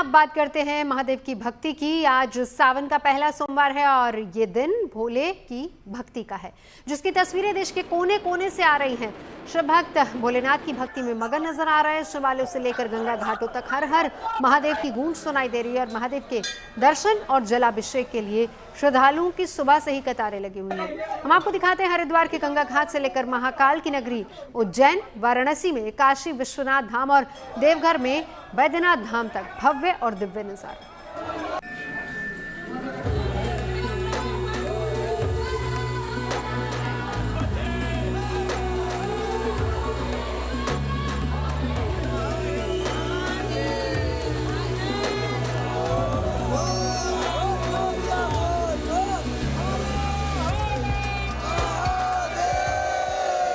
अब बात करते हैं महादेव की भक्ति की। आज सावन का पहला सोमवार है और ये दिन भोले की भक्ति का है, जिसकी तस्वीरें देश के कोने कोने से आ रही हैं। शिव भक्त भोलेनाथ की भक्ति में मगन नजर आ रहे हैं। शिवालयों से लेकर गंगा घाटों तक हर हर महादेव की गूंज सुनाई दे रही है और महादेव के दर्शन और जलाभिषेक के लिए श्रद्धालुओं की सुबह से ही कतारें लगी हुई हैं। हम आपको दिखाते हैं हरिद्वार के गंगा घाट से लेकर महाकाल की नगरी उज्जैन, वाराणसी में काशी विश्वनाथ धाम और देवघर में बैद्यनाथ धाम तक भव्य और दिव्य नजारा।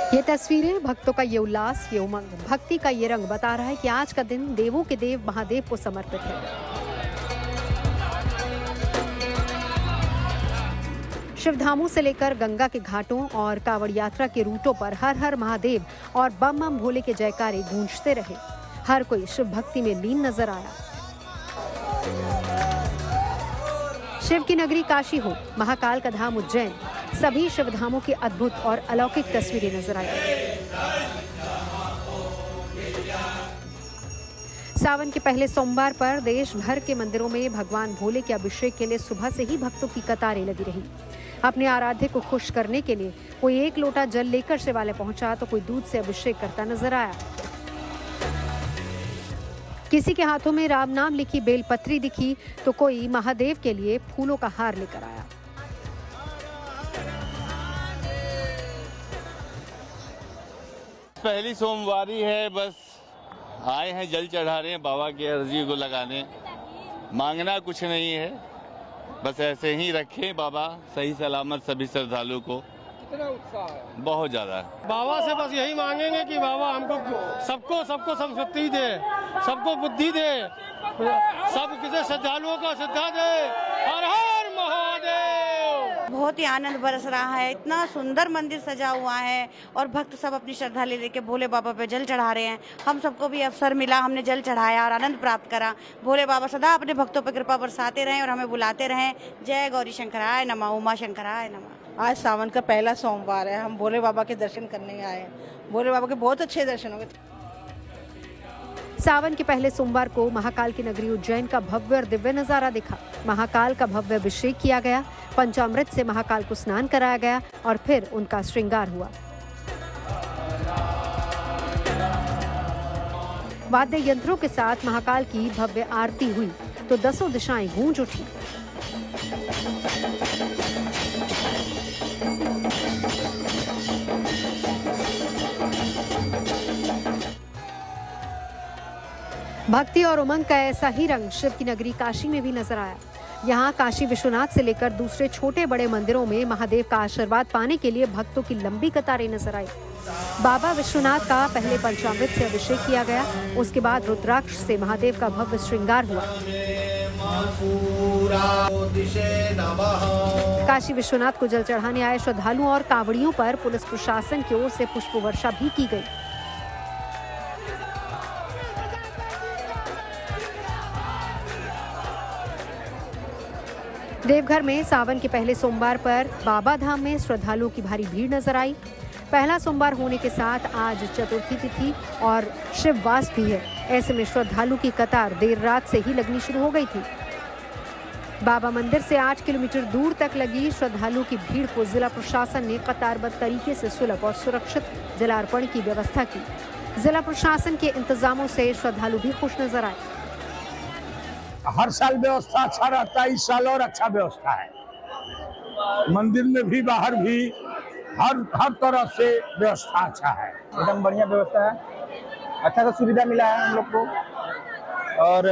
ये तस्वीरें, भक्तों का ये उल्लास, ये उमंग, भक्ति का ये रंग बता रहा है कि आज का दिन देवों के देव महादेव को समर्पित है। शिवधामों से लेकर गंगा के घाटों और कांवड़ यात्रा के रूटों पर हर हर महादेव और बम बम भोले के जयकारे गूंजते रहे। हर कोई शिव भक्ति में लीन नजर आया। शिव की नगरी काशी हो, महाकाल का धाम उज्जैन, सभी शिवधामों की अद्भुत और अलौकिक तस्वीरें नजर आई। सावन के पहले सोमवार पर देश भर के मंदिरों में भगवान भोले के अभिषेक के लिए सुबह से ही भक्तों की कतारें लगी रही। अपने आराध्य को खुश करने के लिए कोई एक लोटा जल लेकर शिवालय पहुंचा तो कोई दूध से अभिषेक करता नजर आया। किसी के हाथों में राम नाम लिखी बेलपत्री दिखी तो कोई महादेव के लिए फूलों का हार लेकर आया। पहली सोमवारी है, बस आए हैं, जल चढ़ा रहे हैं बाबा की अर्जी को लगाने। मांगना कुछ नहीं है, बस ऐसे ही रखें बाबा सही सलामत सभी श्रद्धालुओं को। कितना उत्साह है? बहुत ज्यादा। बाबा से बस यही मांगेंगे कि बाबा हमको सबको संस्कृति दे, सबको बुद्धि दे, सब किसी श्रद्धालुओं को श्रद्धा दे। हर हर महादेव। बहुत ही आनंद बरस रहा है। इतना सुंदर मंदिर सजा हुआ है और भक्त सब अपनी श्रद्धा ले लेके भोले बाबा पे जल चढ़ा रहे हैं। हम सबको भी अवसर मिला, हमने जल चढ़ाया और आनंद प्राप्त करा। भोले बाबा सदा अपने भक्तों पर कृपा बरसाते रहें और हमें बुलाते रहें। जय गौरी शंकराय नमः, उमा शंकराय नमः। आज सावन का पहला सोमवार है, हम भोले बाबा के दर्शन करने आए हैं। भोले बाबा के बहुत अच्छे दर्शन हो गए। सावन के पहले सोमवार को महाकाल की नगरी उज्जैन का भव्य और दिव्य नजारा दिखा। महाकाल का भव्य अभिषेक किया गया, पंचामृत से महाकाल को स्नान कराया गया और फिर उनका श्रृंगार हुआ। वाद्य यंत्रों के साथ महाकाल की भव्य आरती हुई तो दसों दिशाएं गूंज उठी। भक्ति और उमंग का ऐसा ही रंग शिव की नगरी काशी में भी नजर आया। यहाँ काशी विश्वनाथ से लेकर दूसरे छोटे बड़े मंदिरों में महादेव का आशीर्वाद पाने के लिए भक्तों की लंबी कतारें नजर आई। बाबा विश्वनाथ का पहले पंचामृत से अभिषेक किया गया, उसके बाद रुद्राक्ष से महादेव का भव्य श्रृंगार हुआ। काशी विश्वनाथ को जल चढ़ाने आए श्रद्धालुओं और कांवड़ियों पर पुलिस प्रशासन की ओर से पुष्प वर्षा भी की गई। देवघर में सावन के पहले सोमवार पर बाबा धाम में श्रद्धालुओं की भारी भीड़ नजर आई। पहला सोमवार होने के साथ आज चतुर्थी तिथि और शिववास भी है। ऐसे में श्रद्धालु की कतार देर रात से ही लगनी शुरू हो गई थी। बाबा मंदिर से 8 किलोमीटर दूर तक लगी श्रद्धालुओं की भीड़ को जिला प्रशासन ने कतारबद्ध तरीके से सुलभ और सुरक्षित जलार्पण की व्यवस्था की। जिला प्रशासन के इंतजामों से श्रद्धालु भी खुश नजर आए। हर साल व्यवस्था अच्छा रहता है, इस साल और अच्छा व्यवस्था है। मंदिर में भी बाहर भी हर तरह से व्यवस्था अच्छा है। एकदम बढ़िया व्यवस्था है, अच्छा सा सुविधा मिला है हम लोग को और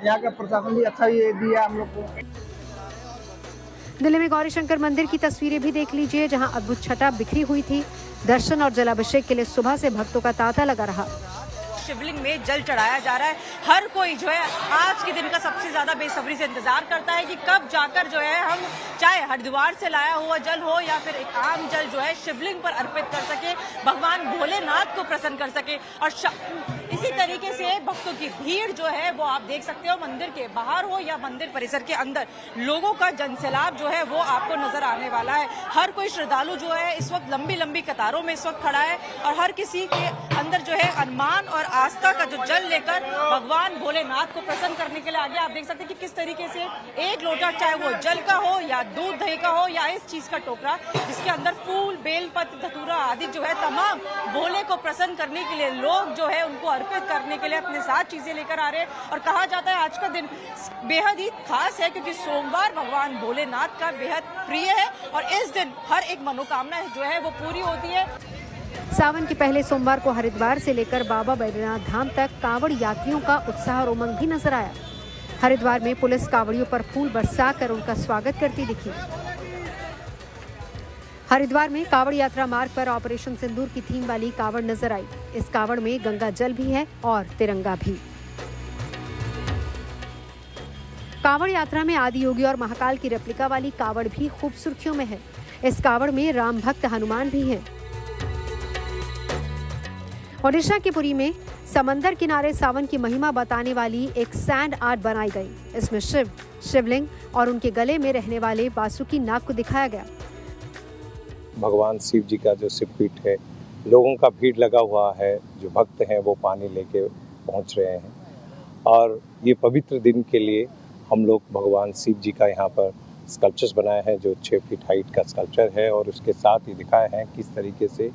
यहाँ का प्रशासन भी अच्छा ही दिया हम लोग को। दिल्ली में गौरी शंकर मंदिर की तस्वीरें भी देख लीजिए, जहां अद्भुत छटा बिखरी हुई थी। दर्शन और जलाभिषेक के लिए सुबह से भक्तों का तांता लगा रहा। शिवलिंग में जल चढ़ाया जा रहा है। हर कोई जो है आज के दिन का सबसे ज्यादा बेसब्री से इंतजार करता है कि कब जाकर जो है हम चाहे हरिद्वार से लाया हुआ जल हो या फिर एक आम जल जो है शिवलिंग पर अर्पित कर सके, भगवान भोलेनाथ को प्रसन्न कर सके। और इसी तरीके से भक्तों की भीड़ जो है वो आप देख सकते हो, मंदिर के बाहर हो या मंदिर परिसर के अंदर लोगों का जनसैलाब जो है वो आपको नजर आने वाला है। हर कोई श्रद्धालु जो है इस वक्त लंबी लंबी कतारों में इस वक्त खड़ा है और हर किसी के अंदर जो है अनुमान और आस्था का जो जल लेकर भगवान भोलेनाथ को प्रसन्न करने के लिए आगे। आप देख सकते हैं कि किस तरीके से एक लोटा, चाहे वो जल का हो या दूध दही का हो या इस चीज का टोकरा जिसके अंदर फूल, बेलपत्र, धतूरा आदि जो है तमाम भोले को प्रसन्न करने के लिए लोग जो है उनको अर्पित करने के लिए अपने साथ चीजें लेकर आ रहे हैं। और कहा जाता है आज का दिन बेहद ही खास है क्योंकि सोमवार भगवान भोलेनाथ का बेहद प्रिय है और इस दिन हर एक मनोकामना जो है वो पूरी होती है। सावन के पहले सोमवार को हरिद्वार से लेकर बाबा बैद्यनाथ धाम तक कांवड़ यात्रियों का उत्साह और उमंग भी नजर आया। हरिद्वार में पुलिस कांवड़ियों पर फूल बरसाकर उनका स्वागत करती दिखी। हरिद्वार में कांवड़ यात्रा मार्ग पर ऑपरेशन सिंदूर की थीम वाली कांवड़ नजर आई। इस कांवड़ में गंगा जल भी है और तिरंगा भी। कांवड़ यात्रा में आदि योगी और महाकाल की रेप्लिका वाली कांवड़ भी खूब सुर्खियों में है। इस कांवड़ में राम भक्त हनुमान भी हैं। ओडिशा के पुरी में समंदर किनारे सावन की महिमा बताने वाली एक सैंड आर्ट बनाई गई। इसमें शिव, शिवलिंग और उनके गले में रहने वाले वासुकी नाग को दिखाया गया। भगवान शिव जी का जो शिवपीठ है, लोगों का भीड़ लगा हुआ है, जो भक्त हैं वो पानी लेके पहुंच रहे हैं और ये पवित्र दिन के लिए हम लोग भगवान शिव जी का यहाँ पर स्कल्पचर्स बनाए हैं जो 6 फीट हाइट का स्कल्पचर है और उसके साथ ही दिखाए हैं किस तरीके से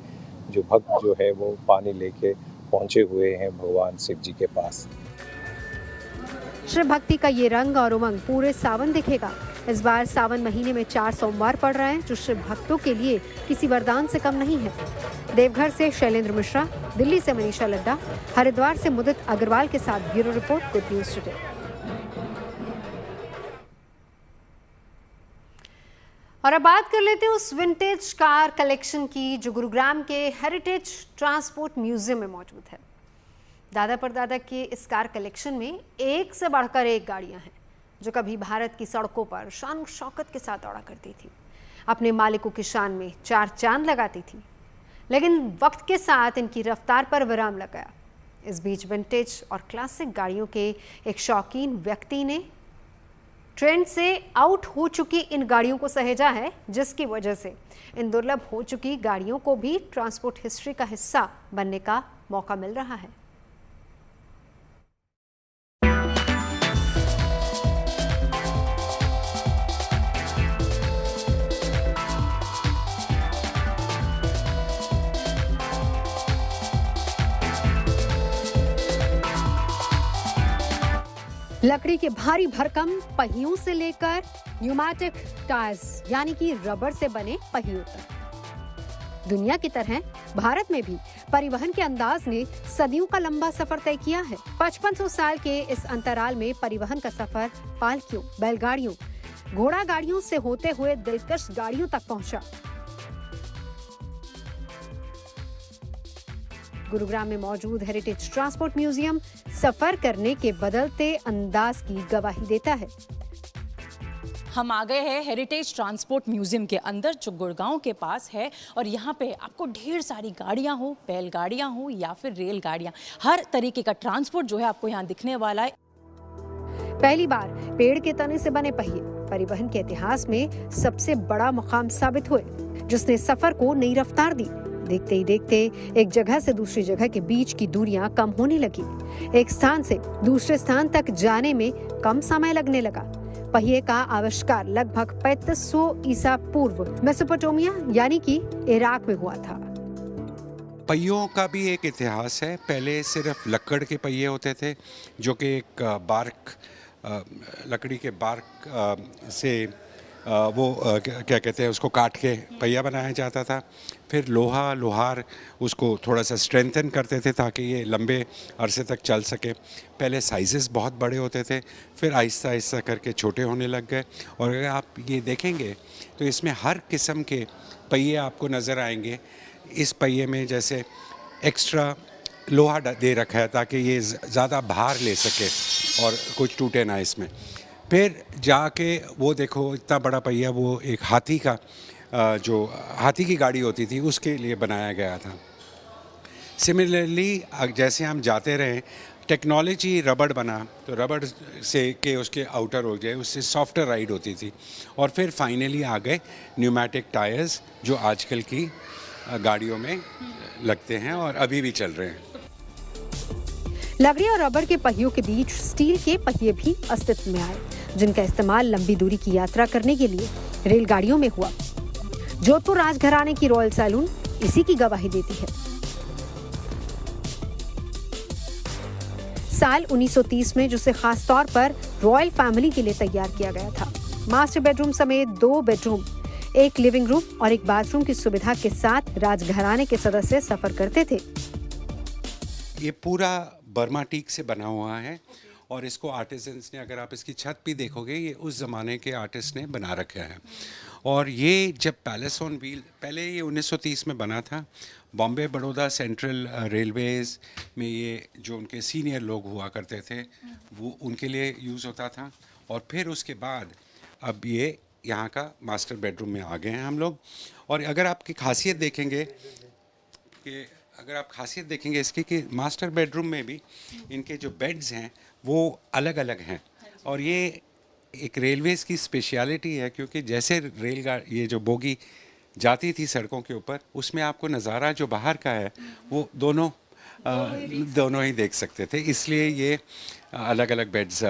जो भक्त जो है वो पानी लेके पहुंचे हुए हैं भगवान शिव जी के पास। शिव भक्ति का ये रंग और उमंग पूरे सावन दिखेगा। इस बार सावन महीने में 4 सोमवार पड़ रहे हैं जो शिव भक्तों के लिए किसी वरदान से कम नहीं है। देवघर से शैलेंद्र मिश्रा, दिल्ली से मनीषा लड्डा, हरिद्वार से मुदित अग्रवाल के साथ bureau report, good news today. और अब बात कर लेते हैं उस विंटेज कार कलेक्शन की जो गुरुग्राम के हेरिटेज ट्रांसपोर्ट म्यूजियम में मौजूद है। दादा परदादा के इस कार कलेक्शन में एक से बढ़कर एक गाड़ियां हैं जो कभी भारत की सड़कों पर शान शौकत के साथ दौड़ा करती थी, अपने मालिकों की शान में 4 चांद लगाती थी। लेकिन वक्त के साथ इनकी रफ्तार पर विराम लग गया। इस बीच विंटेज और क्लासिक गाड़ियों के एक शौकीन व्यक्ति ने ट्रेंड से आउट हो चुकी इन गाड़ियों को सहेजा है, जिसकी वजह से इन दुर्लभ हो चुकी गाड़ियों को भी ट्रांसपोर्ट हिस्ट्री का हिस्सा बनने का मौका मिल रहा है। लकड़ी के भारी भरकम पहियों से लेकर न्यूमैटिक टायर्स यानी कि रबर से बने पहियों तक, दुनिया की तरह भारत में भी परिवहन के अंदाज ने सदियों का लंबा सफर तय किया है। 5500 साल के इस अंतराल में परिवहन का सफर पालकियों, बैलगाड़ियों, घोड़ा गाड़ियों से होते हुए दिलकश गाड़ियों तक पहुंचा। गुरुग्राम में मौजूद हेरिटेज ट्रांसपोर्ट म्यूजियम सफर करने के बदलते अंदाज की गवाही देता है। हम आ गए हैं हेरिटेज ट्रांसपोर्ट म्यूजियम के अंदर जो गुड़गांव के पास है और यहाँ पे आपको ढेर सारी गाड़ियाँ हो, बैलगाड़ियाँ हो या फिर रेलगाड़ियाँ, हर तरीके का ट्रांसपोर्ट जो है आपको यहाँ दिखने वाला है। पहली बार पेड़ के तने से बने पहिए परिवहन के इतिहास में सबसे बड़ा मुकाम साबित हुए, जिसने सफर को नई रफ्तार दी। देखते ही देखते एक जगह से दूसरी जगह के बीच की दूरियां कम होने लगी। एक स्थान से दूसरे स्थान तक जाने में कम समय लगने लगा। पहिए का आविष्कार लगभग 3500 ईसा पूर्व मेसोपोटामिया यानी कि इराक में हुआ था। पहियों का भी एक इतिहास है। पहले सिर्फ लकड़ के पहिए होते थे जो कि एक लकड़ी के बार्क से वो क्या कहते हैं उसको काट के पहिया बनाया जाता था। फिर लोहार उसको थोड़ा सा स्ट्रेंथन करते थे ताकि ये लंबे अरसे तक चल सके। पहले साइजेस बहुत बड़े होते थे, फिर आहिस्ता आहिस्ता करके छोटे होने लग गए। और अगर आप ये देखेंगे तो इसमें हर किस्म के पहिए आपको नज़र आएंगे। इस पहिए में जैसे एक्स्ट्रा लोहा दे रखा है ताकि ये ज़्यादा भार ले सके और कुछ टूटे ना इसमें। फिर जाके वो देखो इतना बड़ा पहिया, वो एक हाथी की गाड़ी होती थी उसके लिए बनाया गया था। सिमिलरली जैसे हम जाते रहे, टेक्नोलॉजी रबड़ बना, तो रबड़ से के उसके आउटर हो गए, उससे सॉफ्टर राइड होती थी, और फिर फाइनली आ गए न्यूमैटिक टायर्स जो आजकल की गाड़ियों में लगते हैं और अभी भी चल रहे हैं। लकड़ी और रबर के पहियों के बीच स्टील के पहिए भी अस्तित्व में आए, जिनका इस्तेमाल लंबी दूरी की यात्रा करने के लिए रेलगाड़ियों में हुआ। जोधपुर राजघराने की रॉयल सैलून इसी की गवाही देती है। साल 1930 में जिसे खास तौर पर रॉयल फैमिली के लिए तैयार किया गया था। मास्टर बेडरूम समेत 2 बेडरूम, 1 लिविंग रूम और 1 बाथरूम की सुविधा के साथ राजघराने के सदस्य सफर करते थे। ये पूरा बर्मा टीक से बना हुआ है और इसको आर्टिजन्स ने, अगर आप इसकी छत भी देखोगे, ये उस ज़माने के आर्टिस्ट ने बना रखा है। और ये जब पैलेस ऑन व्हील, पहले ये 1930 में बना था, बॉम्बे बड़ौदा सेंट्रल रेलवेज़ में ये जो उनके सीनियर लोग हुआ करते थे वो उनके लिए यूज़ होता था। और फिर उसके बाद अब ये यहाँ का मास्टर बेडरूम में आ गए हैं हम लोग। और अगर आपकी खासियत देखेंगे इसकी कि मास्टर बेडरूम में भी इनके जो बेड्स हैं वो अलग अलग हैं। और ये एक रेलवेज़ की स्पेशलिटी है, क्योंकि जैसे रेलगाड़ी, ये जो बोगी जाती थी सड़कों के ऊपर, उसमें आपको नज़ारा जो बाहर का है वो दोनों ही देख सकते थे, इसलिए ये अलग अलग बेड्स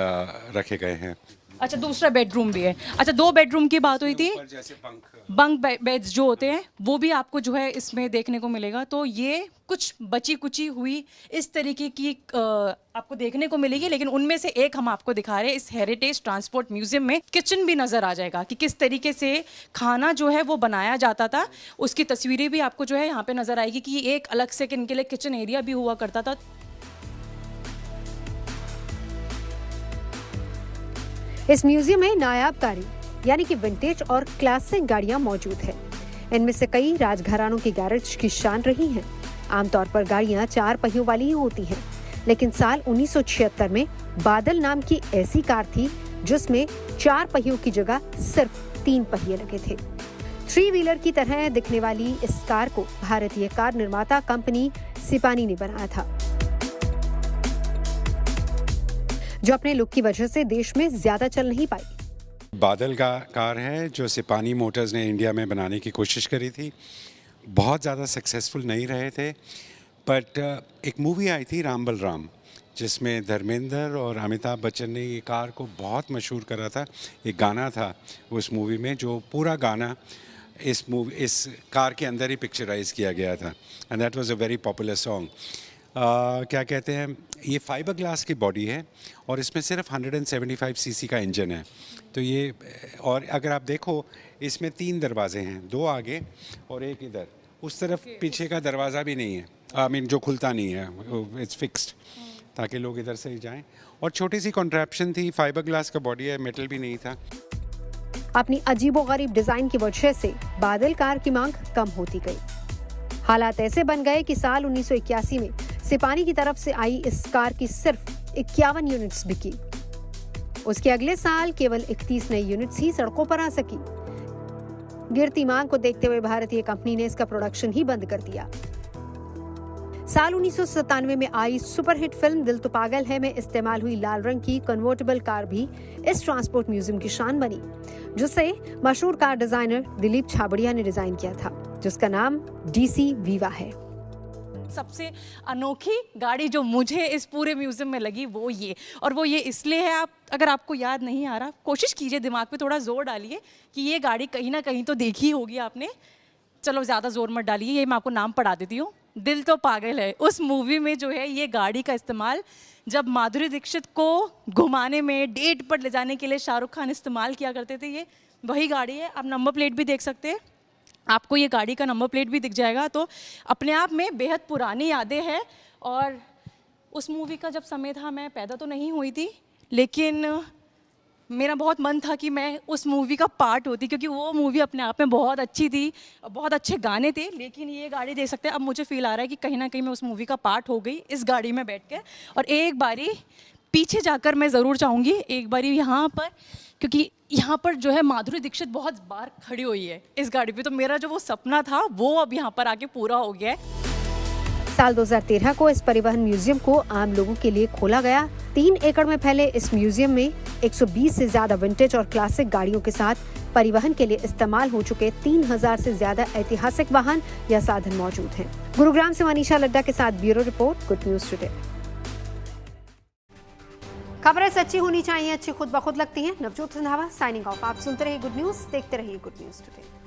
रखे गए हैं। अच्छा, दूसरा बेडरूम भी है। अच्छा, 2 बेडरूम की बात हुई थी, जैसे बंक बेड्स जो होते हैं वो भी आपको जो है इसमें देखने को मिलेगा। तो ये कुछ बची कुची हुई इस तरीके की आपको देखने को मिलेगी, लेकिन उनमें से एक हम आपको दिखा रहे हैं। इस हेरिटेज ट्रांसपोर्ट म्यूजियम में किचन भी नज़र आ जाएगा कि किस तरीके से खाना जो है वो बनाया जाता था। उसकी तस्वीरें भी आपको जो है यहाँ पे नज़र आएगी कि एक अलग से इनके लिए किचन एरिया भी हुआ करता था। इस म्यूजियम में नायाब कारी यानी कि विंटेज और क्लासिक गाड़ियां मौजूद है। इनमें से कई राजघरानों की गैरेज की शान रही हैं। आमतौर पर गाड़ियां 4 पहियों वाली ही होती हैं, लेकिन साल 1976 में बादल नाम की ऐसी कार थी जिसमें 4 पहियों की जगह सिर्फ 3 पहिए लगे थे। 3 व्हीलर की तरह दिखने वाली इस कार को भारतीय कार निर्माता कंपनी सिपानी ने बनाया था, जो अपने लुक की वजह से देश में ज्यादा चल नहीं पाई। बादल का कार है जो सिपानी मोटर्स ने इंडिया में बनाने की कोशिश करी थी। बहुत ज़्यादा सक्सेसफुल नहीं रहे थे, बट एक मूवी आई थी राम बलराम, जिसमें धर्मेंद्र और अमिताभ बच्चन ने ये कार को बहुत मशहूर करा था। एक गाना था उस मूवी में, जो पूरा गाना इस कार के अंदर ही पिक्चराइज किया गया था, and that was a very popular song. क्या कहते हैं, ये फाइबर ग्लास की बॉडी है और इसमें सिर्फ 175 सीसी का इंजन है। तो ये, और अगर आप देखो इसमें 3 दरवाजे हैं, 2 आगे और 1 इधर। उस तरफ पीछे का दरवाज़ा भी नहीं है, जो खुलता नहीं है, इट्स फिक्स्ड, ताकि लोग इधर से ही जाएं। और छोटी सी कॉन्ट्रैप्शन थी, फाइबर ग्लास का बॉडी है, मेटल भी नहीं था। अपनी अजीबोगरीब डिजाइन की वजह से बादल कार की मांग कम होती गई। हालात ऐसे बन गए कि साल 1981 में सिपानी की तरफ से आई इस कार की सिर्फ 51 यूनिट्स बिकी। उसके अगले साल केवल 31 नई यूनिट्स ही सड़कों पर आ सकी। गिरती मांग को देखते हुए भारतीय कंपनी ने इसका प्रोडक्शन ही बंद कर दिया। साल 1997 में आई सुपरहिट फिल्म दिल तो पागल है में इस्तेमाल हुई लाल रंग की कन्वर्टेबल कार भी इस ट्रांसपोर्ट म्यूजियम की शान बनी, जिसे मशहूर कार डिजाइनर दिलीप छाबड़िया ने डिजाइन किया था, जिसका नाम DC वीवा है। सबसे अनोखी गाड़ी जो मुझे इस पूरे म्यूजियम में लगी वो ये, और वो ये इसलिए है, आप अगर आपको याद नहीं आ रहा, कोशिश कीजिए, दिमाग पे थोड़ा जोर डालिए कि ये गाड़ी कहीं ना कहीं तो देखी होगी आपने। चलो ज़्यादा जोर मत डालिए, ये मैं आपको नाम पढ़ा देती हूँ, दिल तो पागल है। उस मूवी में जो है ये गाड़ी का इस्तेमाल जब माधुरी दीक्षित को घुमाने में, डेट पर ले जाने के लिए शाहरुख खान इस्तेमाल किया करते थे, ये वही गाड़ी है। आप नंबर प्लेट भी देख सकते हैं, आपको ये गाड़ी का नंबर प्लेट भी दिख जाएगा। तो अपने आप में बेहद पुरानी यादें हैं। और उस मूवी का जब समय था, मैं पैदा तो नहीं हुई थी, लेकिन मेरा बहुत मन था कि मैं उस मूवी का पार्ट होती, क्योंकि वो मूवी अपने आप में बहुत अच्छी थी, बहुत अच्छे गाने थे। लेकिन ये गाड़ी देख सकते हैं, अब मुझे फील आ रहा है कि कहीं ना कहीं मैं उस मूवी का पार्ट हो गई इस गाड़ी में बैठ के। और एक बारी पीछे जाकर मैं ज़रूर चाहूँगी, एक बारी यहाँ पर, क्योंकि यहाँ पर जो है माधुरी दीक्षित बहुत बार खड़ी हुई है इस गाड़ी पे, तो मेरा जो वो सपना था वो अब यहाँ पर आके पूरा हो गया है। साल 2013 को इस परिवहन म्यूजियम को आम लोगों के लिए खोला गया। 3 एकड़ में फैले इस म्यूजियम में 120 से ज्यादा विंटेज और क्लासिक गाड़ियों के साथ परिवहन के लिए इस्तेमाल हो चुके 3000 से ज्यादा ऐतिहासिक वाहन या साधन मौजूद हैं। गुरुग्राम से मनीषा लड्डा के साथ bureau report, good news today. खबरें सच्ची होनी चाहिए, अच्छी खुद ब खुद लगती हैं। Navjot Randhawa signing off. आप सुनते रहिए गुड न्यूज, देखते रहिए गुड न्यूज टुडे।